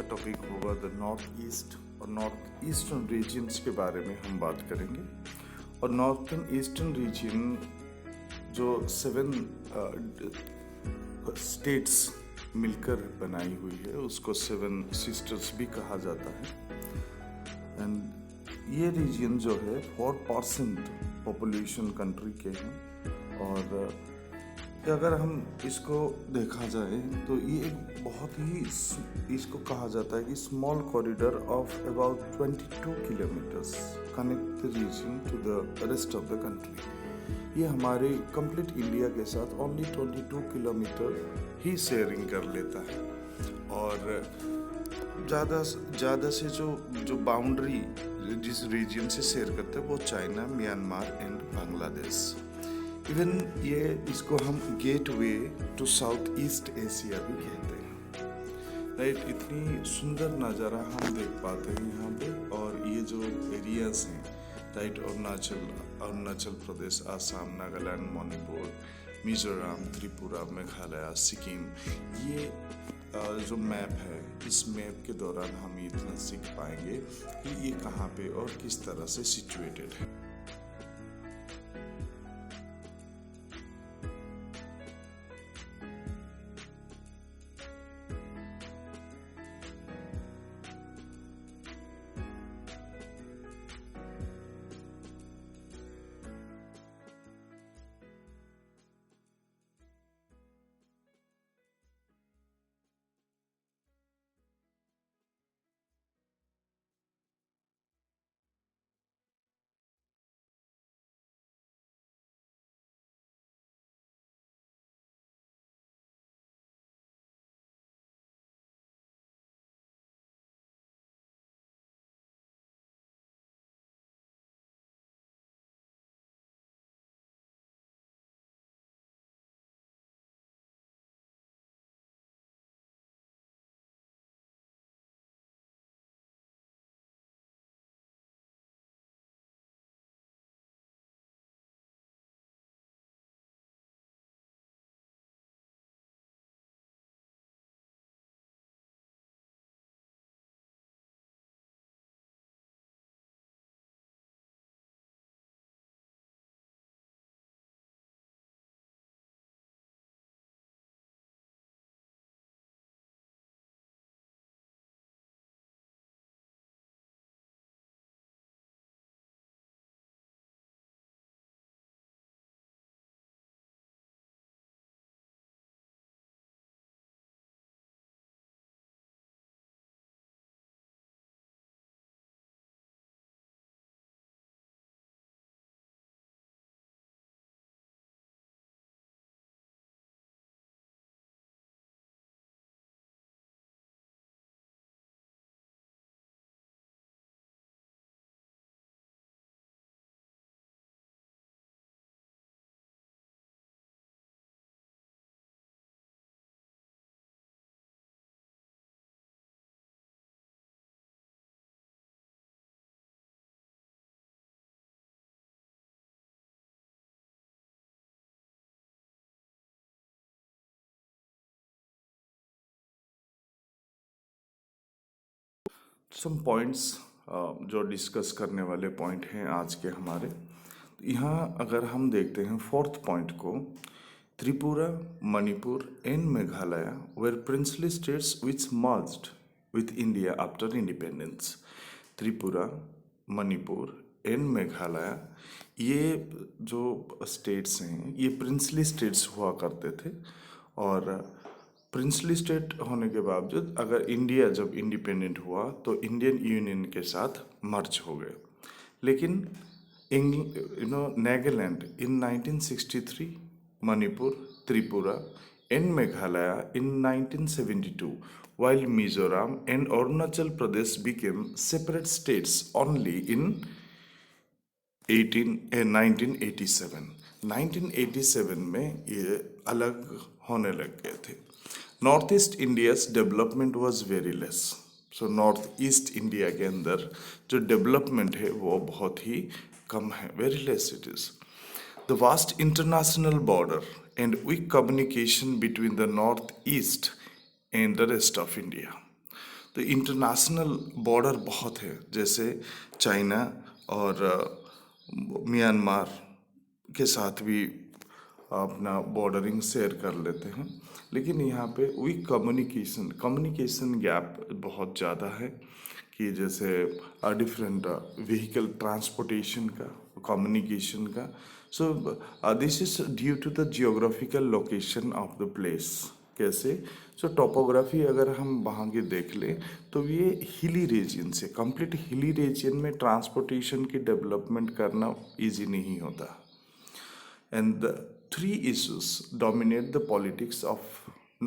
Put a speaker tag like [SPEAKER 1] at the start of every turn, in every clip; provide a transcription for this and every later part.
[SPEAKER 1] Topic होगा the north east और north eastern regions के बारे में हम बात करेंगे। और नॉर्थन ईस्टर्न रीजन जो 7 स्टेट्स मिलकर बनाई हुई है उसको 7 सिस्टर्स भी कहा जाता है। एंड ये रीजन जो है 4% पॉपुलेशन कंट्री के हैं। और अगर हम इसको देखा जाए तो ये एक बहुत ही इसको कहा जाता है कि small corridor of about 22 kilometres connect the region to the rest of the country. ये हमारे कंप्लीट इंडिया के साथ ओनली 22 किलोमीटर ही शेयरिंग कर लेता है। और ज़्यादा से जो बाउंड्री जिस रीजन से शेयर करते हैं वो China, Myanmar and Bangladesh. Even ये इसको हम gateway to South East Asia भी कहते हैं। राइट, इतनी सुंदर नज़ारा हम देख पाते हैं यहाँ पे। और ये जो एरियाज हैं, राइट, अरुणाचल प्रदेश, आसाम, नागालैंड, मणिपुर, मिजोरम, त्रिपुरा, मेघालय, सिक्किम, ये जो मैप है, इस मैप के दौरान हम इतना सीख पाएंगे कि ये कहाँ पे और किस तरह से सिचुएटेड है। सम पॉइंट्स जो डिस्कस करने वाले पॉइंट हैं आज के हमारे, यहाँ अगर हम देखते हैं 4th पॉइंट को, Tripura, Manipur and Meghalaya were princely states which merged with India after independence. Tripura, Manipur and Meghalaya, ये जो स्टेट्स हैं ये प्रिंसली स्टेट्स हुआ करते थे। और प्रिंसली स्टेट होने के बावजूद अगर इंडिया जब इंडिपेंडेंट हुआ तो इंडियन यूनियन के साथ मर्ज हो गए। लेकिन नागालैंड इन 1963, Manipur, Tripura and Meghalaya in 1972, while Mizoram and Arunachal Pradesh became separate states only in 1987। 1987 में ये अलग होने लग गए थे। North east India's development was very less. So north east India के अंदर जो डेवलपमेंट है वो बहुत ही कम है, very less it is. The vast international border and weak communication between the north east and the rest of India. तो इंटरनेशनल बॉर्डर बहुत है, जैसे चाइना और म्यांमार के साथ भी अपना बॉर्डरिंग शेयर कर लेते हैं। लेकिन यहाँ पे वीक कम्युनिकेशन गैप बहुत ज़्यादा है कि जैसे डिफरेंट व्हीकल ट्रांसपोर्टेशन का, कम्युनिकेशन का। So this is due to the geographical location of the place. कैसे? सो टोपोग्राफी अगर हम वहाँ की देख लें तो ये हिली रीजन से, कंप्लीट हिली रीजन में ट्रांसपोर्टेशन की डेवलपमेंट करना इजी नहीं होता। And the three issues dominate the politics of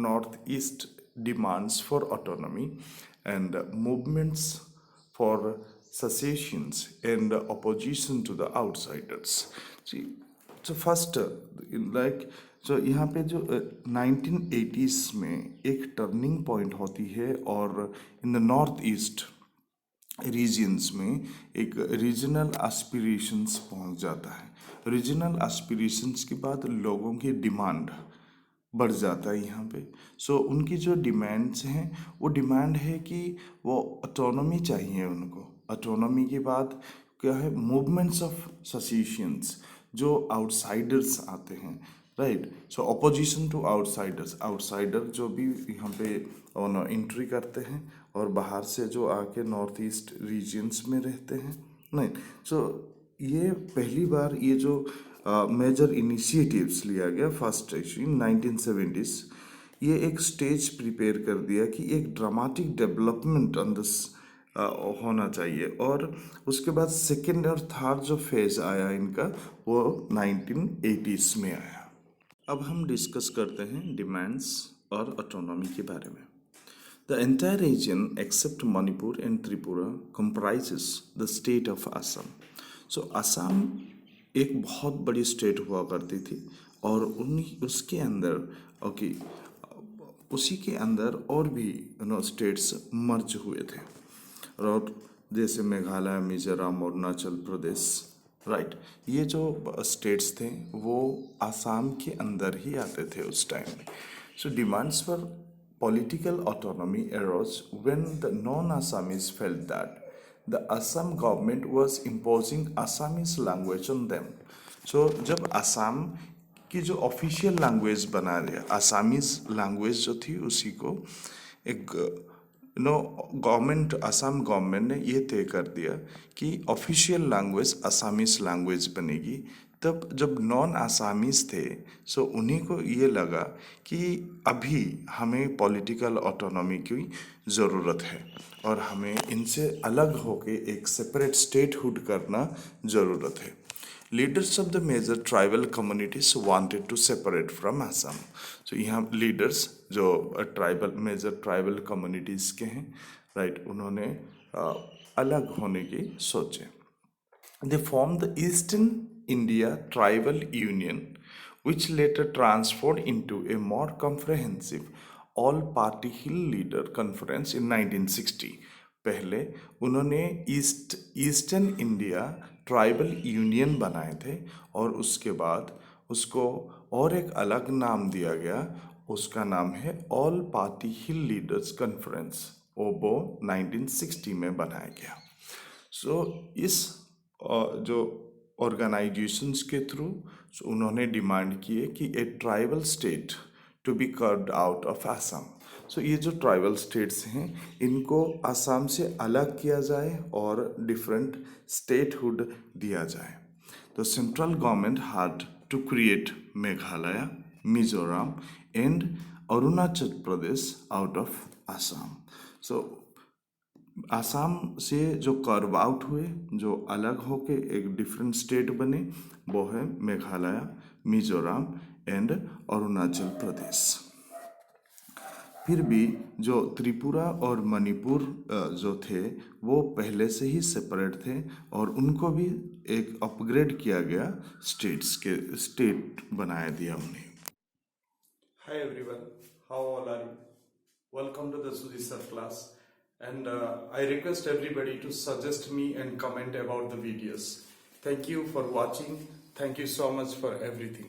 [SPEAKER 1] Northeast: demands for autonomy and movements for secessions and opposition to the outsiders. See, so first, so यहाँ पे जो 1980s में एक टर्निंग पॉइंट होती है और in the north east regions में एक रीजनल एस्पिरेशंस पहुंच जाता है। रीजनल एस्पिरेशंस के बाद लोगों की डिमांड बढ़ जाता है यहाँ पे। सो उनकी जो डिमांड्स हैं वो डिमांड है कि वो ऑटोनॉमी चाहिए उनको। ऑटोनॉमी के बाद क्या है? मूवमेंट्स ऑफ सेसेशंस, जो आउटसाइडर्स आते हैं, right. So opposition to outsiders, outsider जो भी यहाँ पे एंट्री करते हैं और बाहर से जो आके नॉर्थ ईस्ट रीजन्स में रहते हैं, नहीं। सो ये पहली बार ये जो मेजर इनिशिएटिव्स लिया गया फर्स्ट इन 1970s, ये एक स्टेज प्रिपेयर कर दिया कि एक ड्रामेटिक डेवलपमेंट ऑन दिस होना चाहिए। और उसके बाद सेकेंड और थर्ड जो फेज आया इनका वो 1980s में आया। अब हम डिस्कस करते हैं डिमांड्स और ऑटोनॉमी के बारे में। The entire region except Manipur and Tripura comprises the state of Assam. So Assam एक बहुत बड़ी स्टेट हुआ करती थी और उसके अंदर उसी के अंदर और भी स्टेट्स मर्ज हुए थे, और जैसे मेघालय, मिजोरम, अरुणाचल प्रदेश, राइट। ये जो स्टेट्स थे वो आसाम के अंदर ही आते थे उस टाइम में। So demands for political autonomy arose when the non-Assamese felt that the Assam government was imposing Assamese language on them. So जब असम की जो ऑफिशियल लैंग्वेज बना दिया, आसामीज लैंग्वेज जो थी उसी को एक गवर्नमेंट, असम गवर्नमेंट ने ये तय कर दिया कि ऑफिशियल लैंग्वेज आसामीज लैंग्वेज बनेगी। तब जब नॉन आसामीज थे सो उन्हीं को ये लगा कि अभी हमें पॉलिटिकल ऑटोनॉमी की ज़रूरत है और हमें इनसे अलग होके एक सेपरेट स्टेटहुड करना ज़रूरत है। Leaders of the major tribal communities wanted to separate from Assam. So यहाँ लीडर्स जो मेजर ट्राइबल कम्युनिटीज़ के हैं, राइट, उन्होंने अलग होने की सोचे। They form the eastern India Tribal Union, which later transformed into a more comprehensive all-party hill leader conference in 1960. पहले उन्होंने ईस्टर्न इंडिया ट्राइबल यूनियन बनाए थे और उसके बाद उसको और एक अलग नाम दिया गया, उसका नाम है ऑल पार्टी हिल लीडर्स कॉन्फ्रेंस, ओबो 1960 में बनाया गया। सो इस जो ऑर्गेनाइजेशंस के थ्रू उन्होंने डिमांड किए कि a tribal state to be carved out of Assam. So ये जो ट्राइबल स्टेट्स हैं इनको असम से अलग किया जाए और डिफरेंट स्टेटहुड दिया जाए। तो central government had to create Meghalaya, Mizoram and Arunachal Pradesh out of Assam. So Assam से जो कर्व आउट हुए, जो अलग होके एक डिफरेंट स्टेट बने, वो है मेघालय, मिजोरम एंड अरुणाचल प्रदेश। फिर भी जो त्रिपुरा और मणिपुर जो थे वो पहले से ही सेपरेट थे और उनको भी एक अपग्रेड किया गया, स्टेट बनाया दिया उन्हें। Hi everyone, how all are you? Welcome to the Suji sir class. And I request everybody to suggest me and comment about the videos. Thank you for watching. Thank you so much for everything.